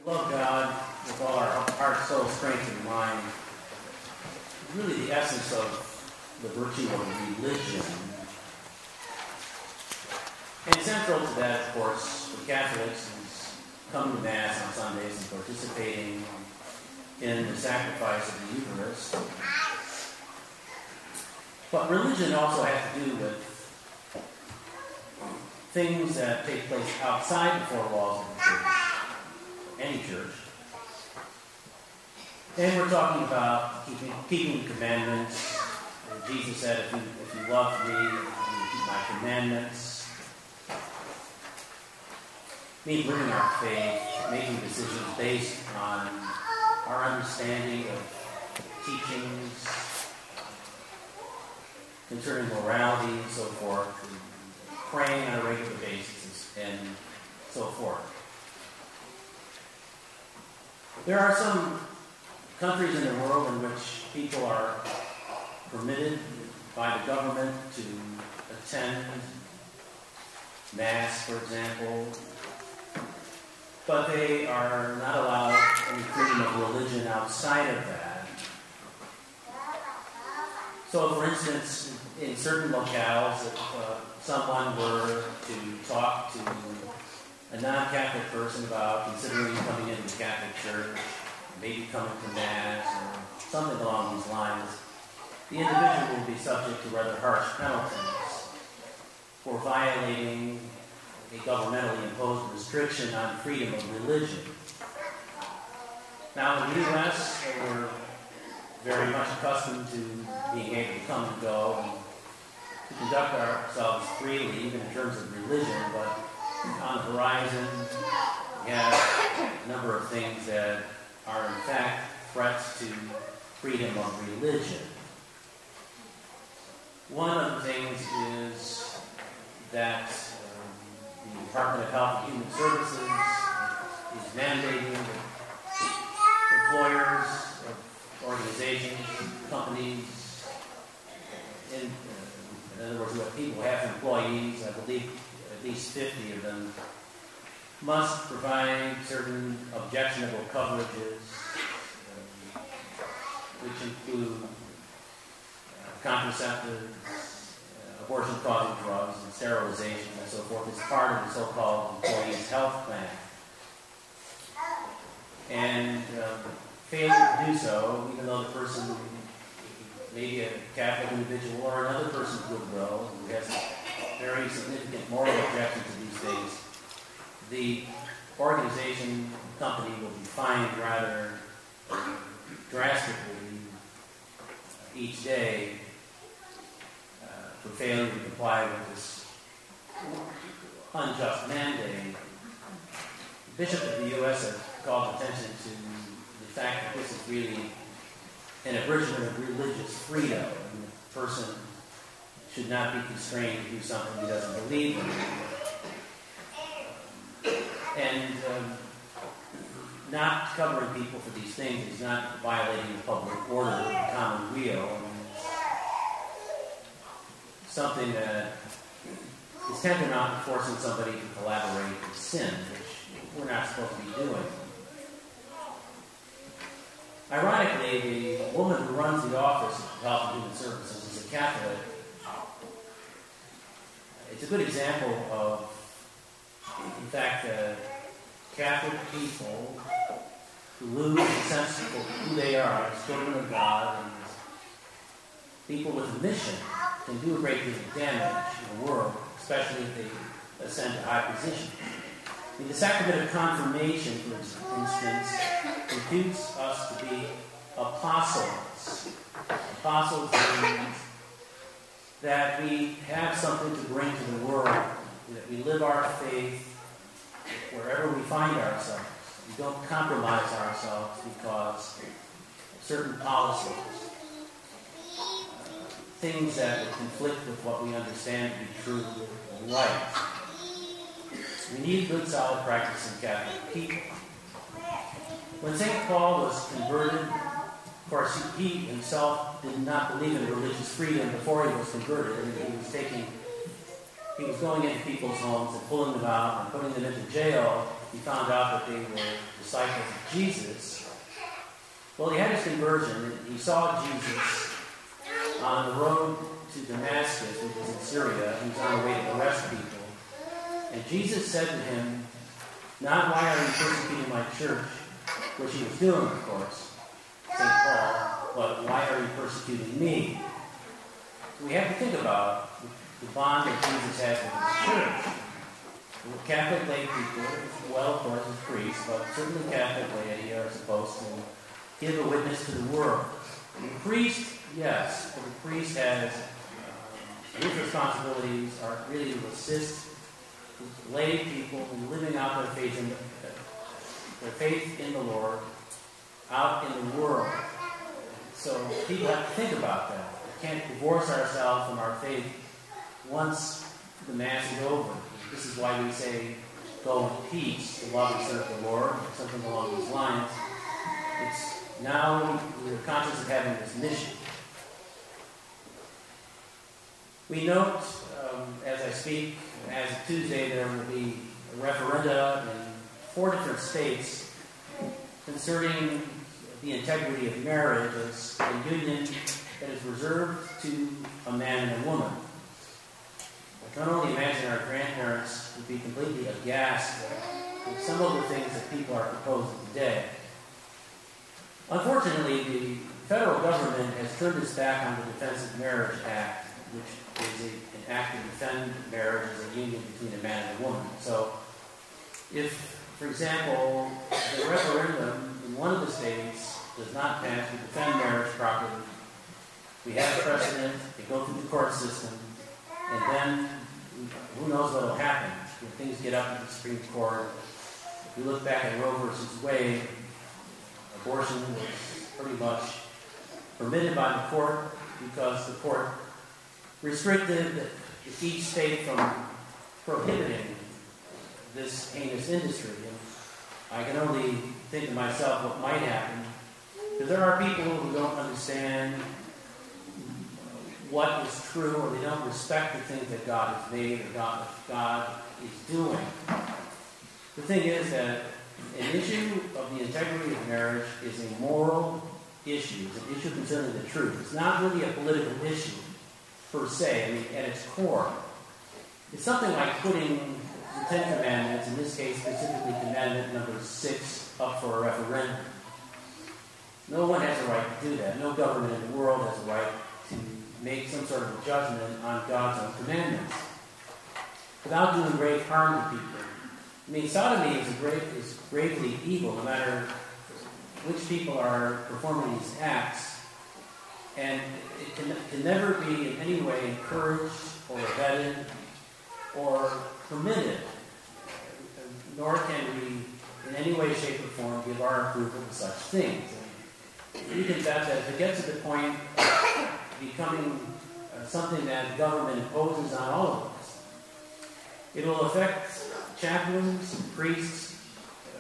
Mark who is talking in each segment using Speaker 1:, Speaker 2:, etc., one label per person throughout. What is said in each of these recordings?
Speaker 1: Love God with all our heart, soul, strength, and mind. Really the essence of the virtue of religion. And central to that, of course, for Catholics is coming to Mass on Sundays and participating in the sacrifice of the Eucharist. But religion also has to do with things that take place outside the four walls of the church, any church. And we're talking about keeping the commandments. Jesus said, if you love me, you keep my commandments. Means living our faith, making decisions based on our understanding of teachings concerning morality and so forth, and praying on a regular basis and so forth. There are some countries in the world in which people are permitted by the government to attend Mass, for example, but they are not allowed any freedom of religion outside of that. So, for instance, in certain locales, if someone were to talk to a non-Catholic person about considering coming into the Catholic Church, maybe coming to Mass, or something along these lines, the individual will be subject to rather harsh penalties for violating a governmentally imposed restriction on freedom of religion. Now, in the U.S., we're very much accustomed to being able to come and go and to conduct ourselves freely, even in terms of religion, but on the horizon, we have a number of things that are in fact threats to freedom of religion. One of the things is that the Department of Health and Human Services is mandating that employers, organizations, companies, in other words, what people have employees, I believe at least 50 of them, must provide certain objectionable coverages, which include contraceptives, abortion-causing drugs, and sterilization, and so forth, as part of the so-called employee's health plan. And failure to do so, even though the person may be a Catholic individual or another person of goodwill who has very significant moral objection to these things, the organization, company will be fined rather drastically each day for failure to comply with this unjust mandate. The Bishop of the U.S. has called attention to the fact that this is really an abridgment of religious freedom. And the person should not be constrained to do something he doesn't believe in. And not covering people for these things is not violating the public order, the common weal. Something that is tantamount to forcing somebody to collaborate in sin, which we're not supposed to be doing. Ironically, the woman who runs the Office of Health and Human Services is a Catholic. It's a good example of, in fact, Catholic people who lose the sense of who they are as children of God, and people with a mission can do a great deal of damage in the world, especially if they ascend to high position. In the sacrament of confirmation, for instance, imputes us to be apostles. Apostles means that we have something to bring to the world, that we live our faith wherever we find ourselves. We don't compromise ourselves because of certain policies, things that would conflict with what we understand to be true and right. We need good, solid practice in Catholic people. When St. Paul was converted, of course, he himself did not believe in religious freedom before he was converted. I mean, he was going into people's homes and pulling them out and putting them into jail he found out that they were disciples of Jesus. Well, he had his conversion. He saw Jesus on the road to Damascus, which is in Syria. He was on the way to arrest people. And Jesus said to him, not why are you persecuting my church, which he was doing, of course, St. Paul, but why are you persecuting me? So we have to think about the bond that Jesus has with his church. The Catholic lay people, well, of course, as priests, but certainly Catholic laity are supposed to give a witness to the world. And the priest, yes, but the priest has his responsibilities are really to assist lay people in living out their faith in the Lord out in the world. So people have to think about that. We can't divorce ourselves from our faith once the Mass is over. This is why we say, go in peace, to love and serve the Lord, or something along these lines. It's now we're conscious of having this mission. We note, as I speak, as of Tuesday, there will be a referenda in 4 different states concerning the integrity of marriage as a union that is reserved to a man and a woman. I can only imagine our grandparents would be completely aghast at some of the things that people are proposing today. Unfortunately, the federal government has turned its back on the Defense of Marriage Act, which is an act to defend marriage as a union between a man and a woman. So, if, for example, the referendum in one of the states does not pass to defend marriage properly, we have a precedent, they go through the court system, and then who knows what will happen when things get up to the Supreme Court. If you look back at Roe versus Wade, abortion was pretty much permitted by the court because the court restricted each state from prohibiting this heinous industry. And I can only think to myself what might happen, because there are people who don't understand what is true, or they don't respect the things that God has made or God is doing. The thing is that an issue of the integrity of marriage is a moral issue. It's an issue concerning the truth. It's not really a political issue per se. I mean, at its core, it's something like putting the 10 Commandments, in this case specifically Commandment number 6, up for a referendum. No one has a right to do that. No government in the world has a right to make some sort of a judgment on God's own commandments without doing great harm to people. I mean, sodomy is gravely evil, no matter which people are performing these acts, and it can never be in any way encouraged or abetted or permitted, nor can we in any way, shape, or form give our approval to such things. And you can bet that if it gets to the point of becoming something that the government imposes on all of us, it will affect chaplains, priests,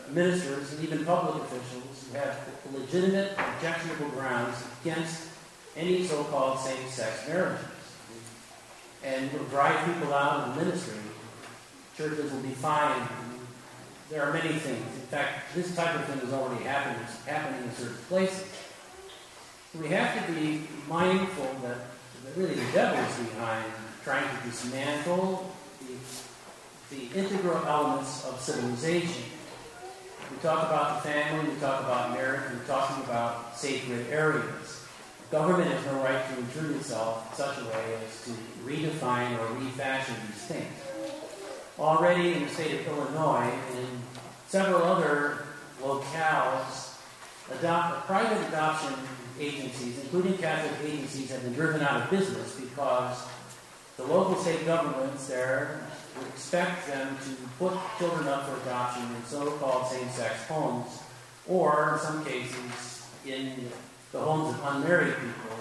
Speaker 1: ministers, and even public officials who have legitimate, objectionable grounds against any so-called same-sex marriages. And it will drive people out of the ministry. Churches will be fined. There are many things. In fact, this type of thing is already happening. It's happening in certain places. We have to be mindful that really the devil is behind trying to dismantle the integral elements of civilization. We talk about the family, we talk about marriage, we're talking about sacred areas. The government has no right to intrude itself in such a way as to redefine or refashion these things. Already in the state of Illinois and in several other locales, private adoption agencies, including Catholic agencies, have been driven out of business because the local state governments there would expect them to put children up for adoption in so-called same-sex homes, or in some cases in the homes of unmarried people.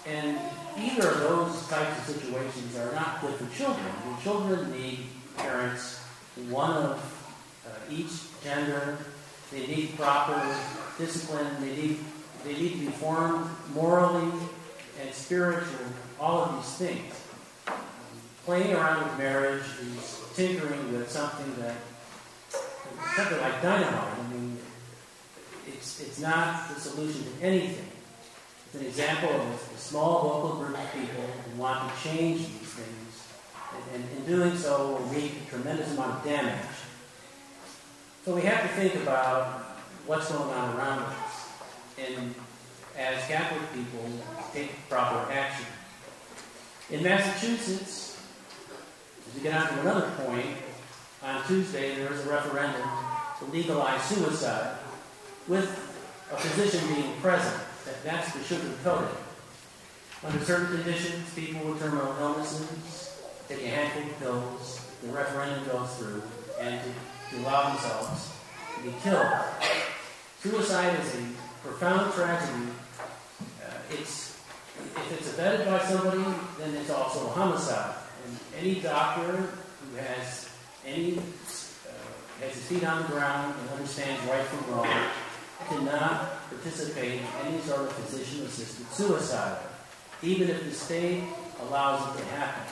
Speaker 1: And either of those types of situations are not good for children. The children need parents, one of each gender. They need proper discipline. They need to be formed morally and spiritually, all of these things. Playing around with marriage is tinkering with something that something like dynamite. I mean, it's not the solution to anything. It's an example of a small local group of people who want to change these things, and in doing so will wreak a tremendous amount of damage. So we have to think about what's going on around us, and as Catholic people, take proper action. In Massachusetts, as we get on to another point, on Tuesday there is a referendum to legalize suicide with a physician being present. That's the sugar-coated. Under certain conditions, people with terminal illnesses take a handful of pills, the referendum goes through, and to allow themselves to be killed. Suicide is a profound tragedy. If it's abetted by somebody, then it's also a homicide. And any doctor who has his feet on the ground and understands right from wrong cannot participate in any sort of physician-assisted suicide, even if the state allows it to happen.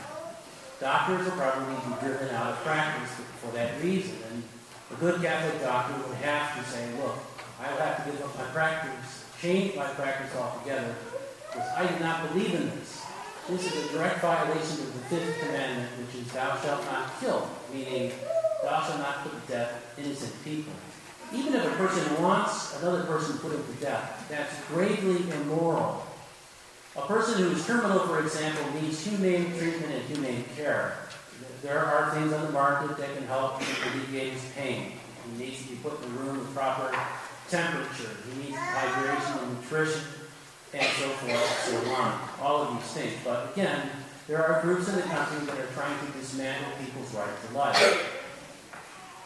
Speaker 1: Doctors will probably be driven out of practice for that reason. And a good Catholic doctor would have to say, look, I will have to give up my practice, change my practice altogether, because I do not believe in this. This is a direct violation of the fifth commandment, which is thou shalt not kill, meaning thou shalt not put to death innocent people. Even if a person wants another person put him to death, that's gravely immoral. A person who is terminal, for example, needs humane treatment and humane care. There are things on the market that can help alleviate his pain. He needs to be put in a room with proper temperature. He needs hydration and nutrition, and so forth, so on. All of these things. But again, there are groups in the country that are trying to dismantle people's right to life.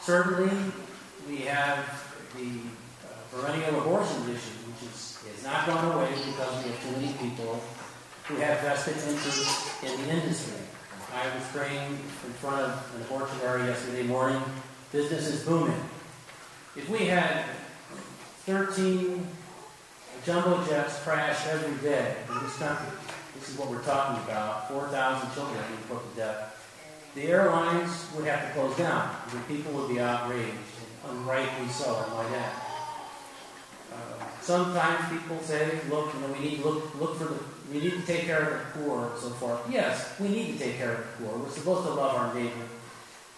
Speaker 1: Certainly, we have the perennial abortion issue, which has not gone away because we have too many people who have vested interest in the industry. I was praying in front of an abortionary yesterday morning. Business is booming. If we had 13 jumbo jets crash every day in this country, this is what we're talking about, 4,000 children being put to death, the airlines would have to close down. The people would be outraged, and unrightly so, I might add. Sometimes people say, look, we need to take care of the poor, and so forth. Yes, we need to take care of the poor. We're supposed to love our neighbor.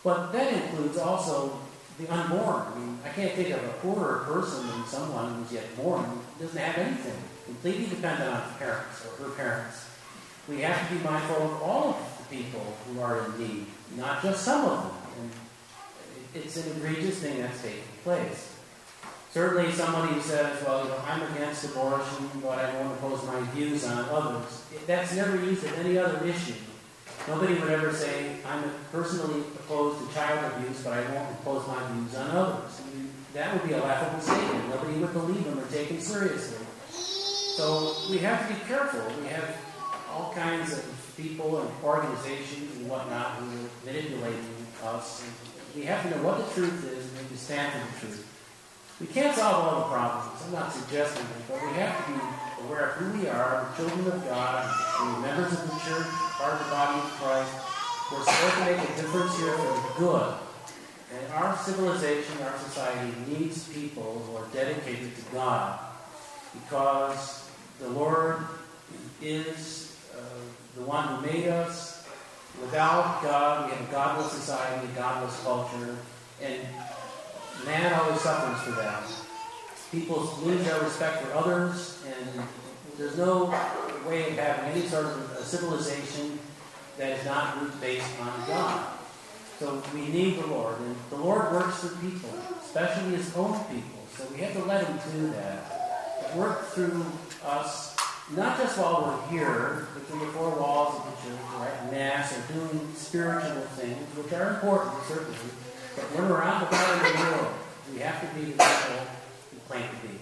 Speaker 1: But that includes also the unborn. I mean, I can't think of a poorer person than someone who's yet born who doesn't have anything, completely dependent on his parents or her parents. We have to be mindful of all of the people who are in need, not just some of them. And it's an egregious thing that's taking place. Certainly somebody who says, well, I'm against abortion, but I won't impose my views on others. That's never used in any other issue. Nobody would ever say, I'm personally opposed to child abuse, but I won't impose my views on others. I mean, that would be a laughable statement. Nobody would believe them or take them seriously. So we have to be careful. We have all kinds of people and organizations and whatnot who are manipulating us. And we have to know what the truth is and to stand for the truth. We can't solve all the problems. I'm not suggesting it, but we have to be aware of who we are, the children of God, we're members of the church, part of the body of Christ. We're supposed to make a difference here for the good. And our civilization, our society needs people who are dedicated to God, because the Lord is the one who made us. Without God, we have a godless society, a godless culture, and man always suffers for that. People lose their respect for others, and there's no way of having any sort of a civilization that is not root-based on God. So we need the Lord, and the Lord works for people, especially His own people. So we have to let Him do that. Work through us, not just while we're here, within the four walls of the church, or at Mass, or doing spiritual things, which are important, certainly. But when we're out about in the world, we have to be the people we claim to be.